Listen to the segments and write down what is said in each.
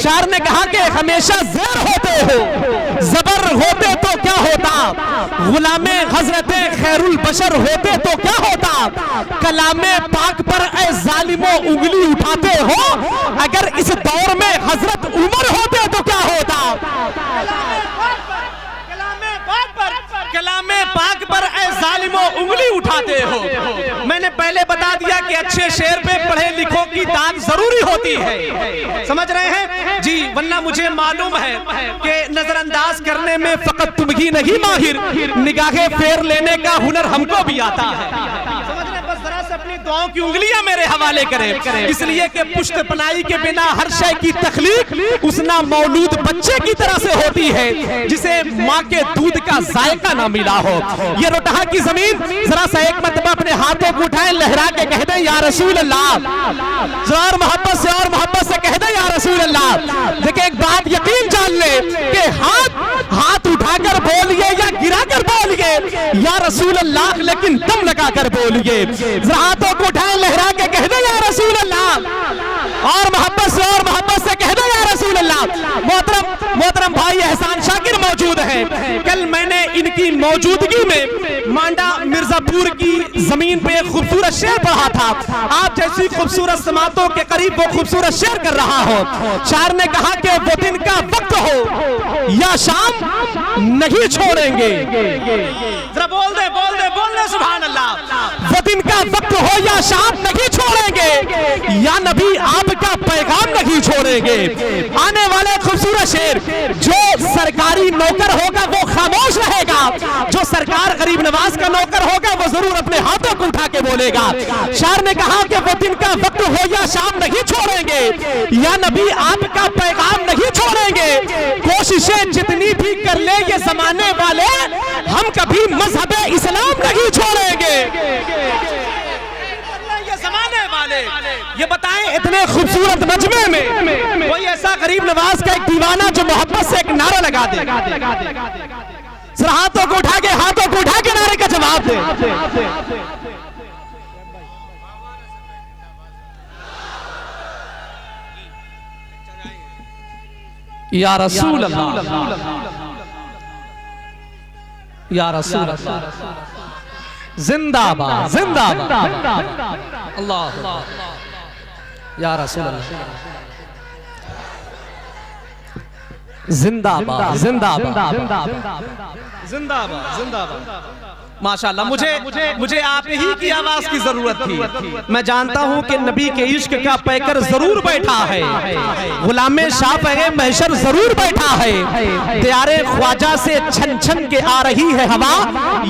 शायर ने कहा कि हमेशा ज़ेर होते हो, ज़बर होते तो क्या होता, गुलामे हजरत खैरुल बशर होते तो क्या होता, कलामे पाक पर ए जालिमो उंगली उठाते हो, अगर इस दौर में हजरत उमर होते तो क्या होता। कलामे पाक पर ए जालिमो उंगली उठाते हो। मैंने पहले बता दिया कि अच्छे शेर पे पढ़े लिखों की दाद जरूरी होती है, समझ रहे हैं जी, वरना मुझे मालूम है कि नजरअंदाज करने में फकत तुम ही नहीं माहिर, निगाहे फेर लेने का हुनर हमको भी आता है। समझ रहे, बस जरा से अपनी दुआओं की उंगलियां मेरे हवाले करें, इसलिए कि पुश्त पनाई के बिना हर शय की तखलीक उस ना मौलूद बच्चे की तरह से होती है जिसे माँ के दूध का जायका ना मिला हो। ये रोटहा की जमीन जरा सा एक मतलब अपने हाथों को उठाए, लहरा के कह दे या रसूल अल्लाह, और मोहब्बत से कह दे या रसूल अल्लाह। देखिए एक बात यकीन जान ले कि हाथ उठाकर बोलिए या गिराकर बोलिए या रसूल अल्लाह, लेकिन दम लगाकर बोलिए। जरा हाथों को उठाए, लहरा के कह दे या रसूल अल्लाह, और मोहब्बत से कह दे या रसूल अल्लाह। मोहतरम भाई एहसान शाकिर मौजूद है। कल मैंने इनकी मौजूदगी में मांडा मिर्जापुर की जमीन पे एक खूबसूरत शेर पढ़ा था। आप जैसी खूबसूरत समातों के करीब वो खूबसूरत शेर कर रहा हो। शायर ने कहा कि वो दिन का वक्त हो या शाम नहीं छोड़ेंगे, जरा बोल दे सुभान अल्लाह। वो दिन का वक्त हो या शाम नहीं छोड़ेंगे, या नबी आपका पैगाम नहीं छोड़ेंगे। आने वाले खूबसूरत शेर, जो सरकारी नौकर होगा वो खामोश रहेगा, जो सरकार गरीब नवाज का नौकर होगा वो जरूर अपने हाथों को उठा के बोलेगा। शायर ने कहा कि वो दिन का वक्त हो या शाम नहीं छोड़ेंगे, या नबी आपका पैगाम नहीं छोड़ेंगे। कोशिशें जितनी भी कर ले ये जमाने वाले, हम कभी मजहब इस्लाम नहीं छोड़ेंगे। ये जमाने वाले ये बताएं, इतने खूबसूरत मजमे में कोई ऐसा गरीब नवाज का एक दीवाना जो मोहब्बत से एक नारा लगा दे, हाथों को उठा के नारे का जवाब दे। या रसूल अल्लाह, या रसूल अल्लाह, जिंदाबाद जिंदाबाद अल्लाह, या रसूल अल्लाह, जिंदाबाद जिंदाबाद जिंदाबाद जिंदाबाद। माशाअल्लाह, मुझे आप ही की आवाज की जरूरत थी। मैं जानता हूं कि नबी के इश्क का पैकर जरूर बैठा है, गुलामे शाफ़े महशर जरूर बैठा है, त्यारे ख्वाजा से छन छन के आ रही है हवा,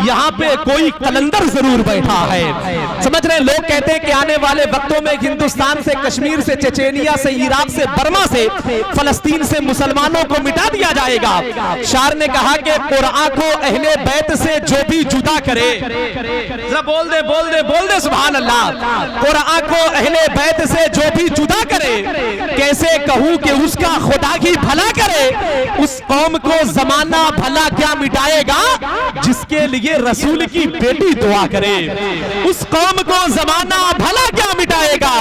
यहाँ पे कोई कलंदर जरूर बैठा है। समझ रहे, लोग कहते हैं कि आने वाले वक्तों में हिंदुस्तान से, कश्मीर से, चेचेनिया से, इराक से, बर्मा से, फलस्तीन से मुसलमानों को मिटा दिया जाएगा। शायर ने कहा कि कुरान को अहले बैत से जो भी जुदा करे, जरा बोल दे सुभान अल्लाह। कुरान को अहले बैत से जो भी जुदा करे, कैसे कहूं कि उसका खुदा ही भला करे। उस कौम को जमाना भला क्या मिटाएगा, जिसके लिए रसूल की बेटी दुआ करे। उस कौम को जमाना भला क्या मिटाएगा,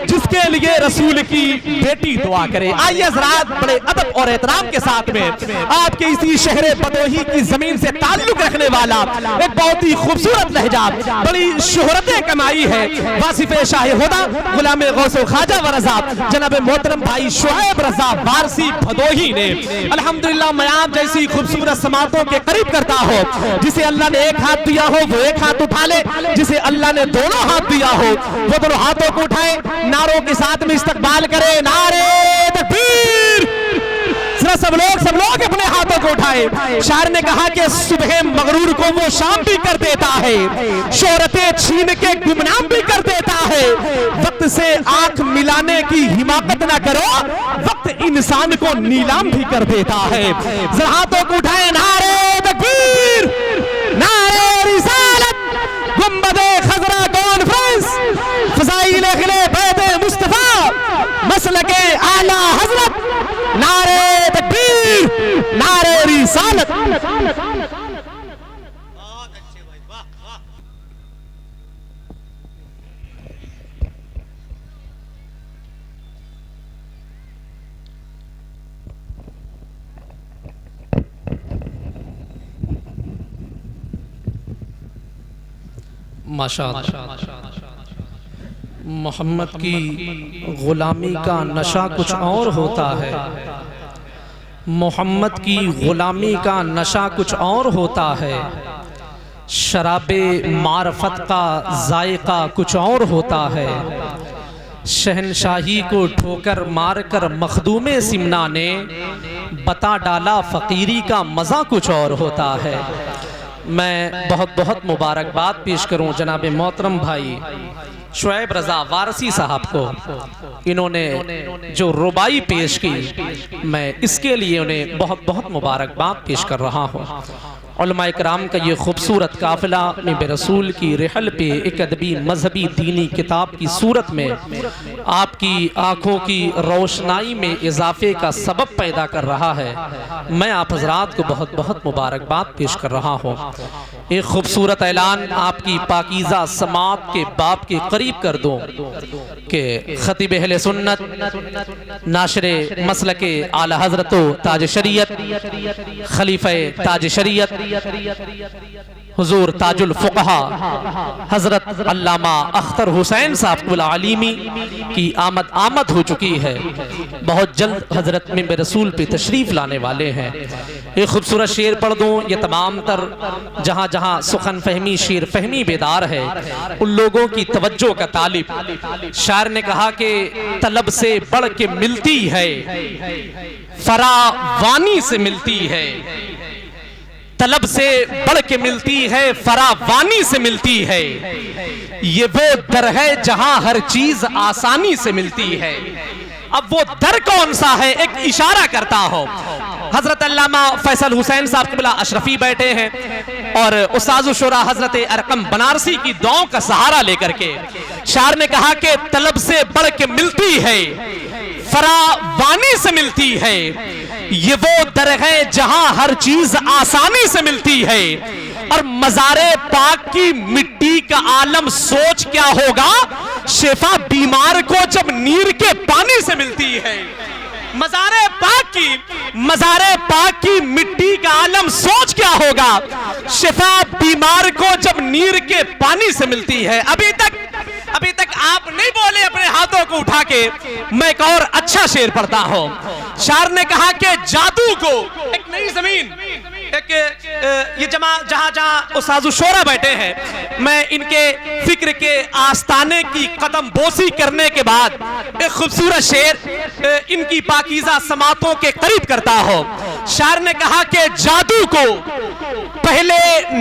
जिसके लिए रसूल की बेटी दुआ करे। आइए हज़रात, बड़े अदब और एहतराम के साथ में आपके इसी शहर बदोही की जमीन से ताल्लुक रखने वाला एक बहुत ही खूबसूरत लहजा, बड़ी शोहरतें कमाई है, वासिफ़े शाह हुदा गुलाम गौसो ख्वाजा व रज़ा जनाब मोहतरम भाई शुएब रज़ा वारसी भदोही ने। अल्हम्दुलिल्लाह, मैं आप जैसी खूबसूरत समातों के करीब करता हो। जिसे अल्लाह ने एक हाथ दिया हो वो एक हाथ उठा ले, जिसे अल्लाह ने दोनों हाथ दिया हो वो दोनों हाथों को उठाए, नारों के साथ में इस्तकबाल करे। नारे तकबीर, सब लोग अपने हाथों को उठाए। शायर ने कहा कि सुबह मगरूर को वो शाम भी कर देता है, शोहरतें छीन के गुमनाम भी कर देता है। वक्त से आंख मिलाने की हिमाकत ना करो, वक्त इंसान को नीलाम भी कर देता है। जरा हाथों को उठाए, नारे तकबीर, नारे रिसालत, गुंबदे खजरा कॉन्फ्रेंस, फज़ाइल अहले बैत मुस्तफा, मसलके आला हजरत, नारे तकबीर, नारे रिसालत। बहुत अच्छे भाई, वाह वाह। माशाअल्लाह। मोहम्मद की गुलामी का नशा कुछ और होता है, मोहम्मद की गुलामी का नशा कुछ और होता है, शराबे मारफत का जायका कुछ और होता है। शहनशाही को ठोकर मारकर मखदूमे सिमना ने बता डाला फ़कीरी का मज़ा कुछ और होता है। मैं बहुत बहुत मुबारकबाद पेश करूं जनाब मोहतरम भाई शुएब रज़ा वारसी साहब को। इन्होंने जो रुबाई पेश की, मैं इसके लिए उन्हें बहुत बहुत मुबारकबाद पेश कर रहा हूँ। उलमा इकराम का ये खूबसूरत काफ़िला नबी रसूल की रिहल पे एक अदबी मजहबी दीनी किताब की सूरत में आपकी आँखों की रोशनाई में इजाफे का सबब पैदा कर रहा है। मैं आप हजरात को बहुत बहुत मुबारकबाद पेश कर रहा हूँ। एक खूबसूरत ऐलान आपकी पाकीज़ा समात के बाप के करीब कर दूँ कि खतीब अहले सुन्नत नाशरे मसलके आला हज़रत ताज शरीयत खलीफे ताज शरीयत हुजूर ताजुल फुक़हा हज़रत अल्लामा अख्तर हुसैन साहब आलिमी की आमद हो चुकी है। बहुत जल्द हज़रत मिंबर रसूल पे तशरीफ़ लाने वाले हैं। एक खूबसूरत शेर पढ़ दूँ, ये तमाम तर जहाँ जहाँ सुखन फहमी शेर फहमी बेदार है उन लोगों की तवज्जो का तालिब। शायर ने कहा कि तलब से बढ़ के मिलती है, फरावानी से मिलती है, तलब से बढ़ के मिलती है, फरावानी से मिलती है। ये वो दर है जहां हर चीज आसानी से मिलती है। अब वो दर कौन सा है, एक इशारा करता हो। हजरत अल्लामा फैसल हुसैन साहब क़िबला अशरफी बैठे हैं और उस्ताज़ शुरा हजरत अरकम बनारसी की दुआओं का सहारा लेकर के शायर ने कहा कि तलब से बढ़ के मिलती है, फरावानी से मिलती है। ये वो दर है जहां हर चीज आसानी से मिलती है। और मज़ारे पाक की मिट्टी का आलम सोच क्या होगा, शिफा बीमार को जब नीर के पानी से मिलती है। मज़ारे पाक की मिट्टी का आलम सोच क्या होगा, शिफा बीमार को जब नीर के पानी से मिलती है। अभी तक आप नहीं बोले अपने हाथों को उठा के। मैं एक और अच्छा शेर पढ़ता हूं। शायर ने कहा कि जादू को एक नई जमीन, एक ये जहां जहां उस्ताद शोरा बैठे हैं, मैं इनके फिक्र के आस्ताने की कदम बोसी करने के बाद एक खूबसूरत शेर इनकी पाकीज़ा समातों के करीब करता हूं। शायर ने कहा कि जादू को पहले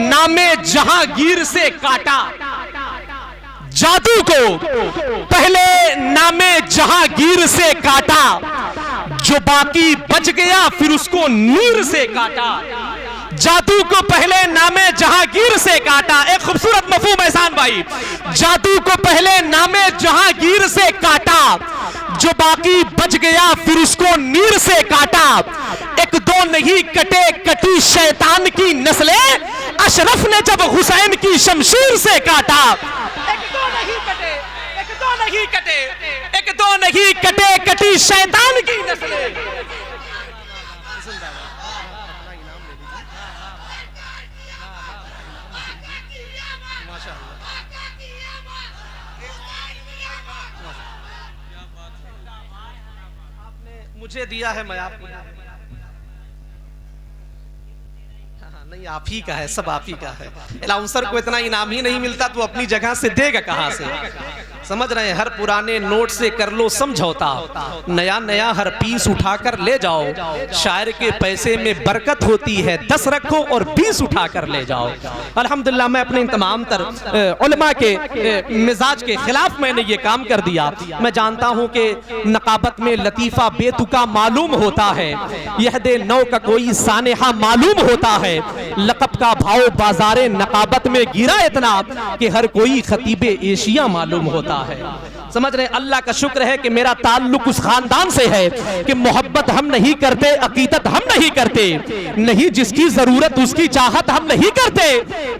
नामे जहांगीर से काटा, जादू को पहले नामे जहांगीर से काटा, जो बाकी बच गया फिर उसको नीर से काटा। जादू को पहले नामे जहांगीर से काटा। एक खूबसूरत मफहूम एहसान भाई, जादू को पहले नामे जहांगीर से काटा, जो बाकी बच गया फिर उसको नीर से काटा। एक दो नहीं कटे कटी शैतान की नस्लें, अशरफ ने जब हुसैन की शमशीर से काटा। एक दो नहीं कटे कटी शैतान की नस्लें। आपने मुझे दिया है, मैं आपको नहीं, आप ही का है, सब आप ही का है। अलाउंसर को इतना इनाम ही नहीं मिलता तो अपनी जगह से देगा कहां से। समझ रहे हैं, हर पुराने नोट से कर लो समझौता, नया नया हर पीस उठाकर ले जाओ। शायर के पैसे में बरकत होती है, 10 रखो और 20 उठाकर ले जाओ। अल्हम्दुलिल्लाह मैं अपने तमाम तर उलमा के मिजाज के खिलाफ मैंने ये काम कर दिया। मैं जानता हूँ कि नकाबत में लतीफ़ा बेतुका मालूम होता है, यहदे नौ का कोई सानेहा मालूम होता है। लक़ब का भाव बाजारे नकाबत में गिरा इतना कि हर कोई खतीबे एशिया मालूम होता है। समझ रहे, अल्लाह का शुक्र है कि मेरा ताल्लुक उस खानदान से है कि मोहब्बत हम नहीं करते, अकीदत हम नहीं करते, नहीं जिसकी जरूरत उसकी चाहत हम नहीं करते।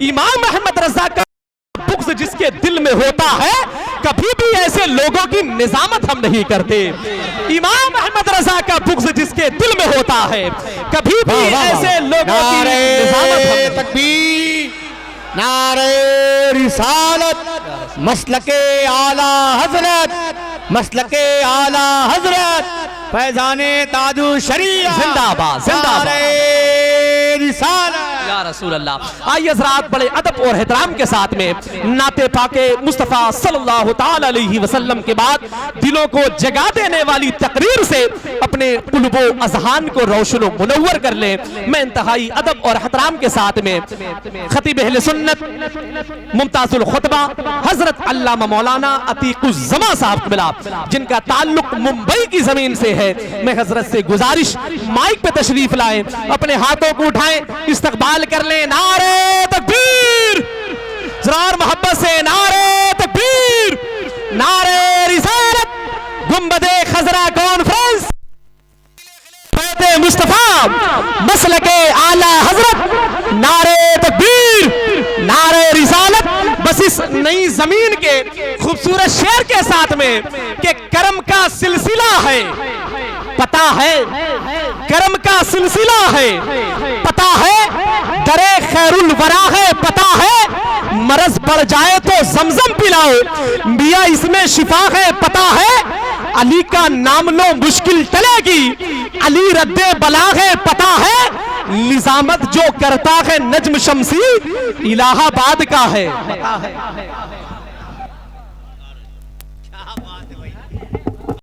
इमाम अहमद रजा का बुग़्ज़ जिसके दिल में होता है, कभी भी ऐसे लोगों की निजामत हम नहीं करते। इमाम अहमद रजा का बुग़्ज़ जिसके दिल में होता है, कभी भी ऐसे लोगों की निजामत हम नहीं करते। नारे रिसालत मसलके आला हजरत मसलके आला हजरत फैजाने ताजु शरीयत जिंदाबाद जिंदाबाद या रसूल अल्लाह। आइए हज़रात बड़े अदब और एहतराम के साथ में नाते पाके मुस्तफ़ा सल्लल्लाहु ताला अलैहि वसल्लम के बाद दिलों को जगा देने वाली तकरीर से अपने कुल्बो अज़हान को रोशन मुनव्वर कर ले। मैं इंतहाई अदब और एहतराम के साथ में खतीब अहले सुन्नत मुमताजुल खुतबा हजरत अल्लामा मौलाना अतीकुज़्ज़मा साहब मिला, जिनका ताल्लुक मुंबई की जमीन से है। मैं हजरत से गुजारिश माइक पे तशरीफ लाए, अपने हाथों को उठाएं, इस्तकबाल कर ले। नारे तकबीर, ज़रार मोहब्बत से नारे तकबीर, नारे रिसालत, गुंबदे खजरा कॉन्फ्रेंस, बैते मुस्तफा मसलके आला हजरत, नारे तकबीर, नारे रिसालत। बस इस नई जमीन के खूबसूरत शेर के साथ में कि करम का सिलसिला है, पता है करम का सिलसिला है, पता है दरे खैरुल वरा है, पता है मरज बढ़ जाए तो जमजम पिलाओ, मियां इसमें शिफा है, पता है अली का नाम लो मुश्किल टलेगी, अली रद्दे बला है, पता है निजामत जो करता है नज्म शमसी इलाहाबाद का है।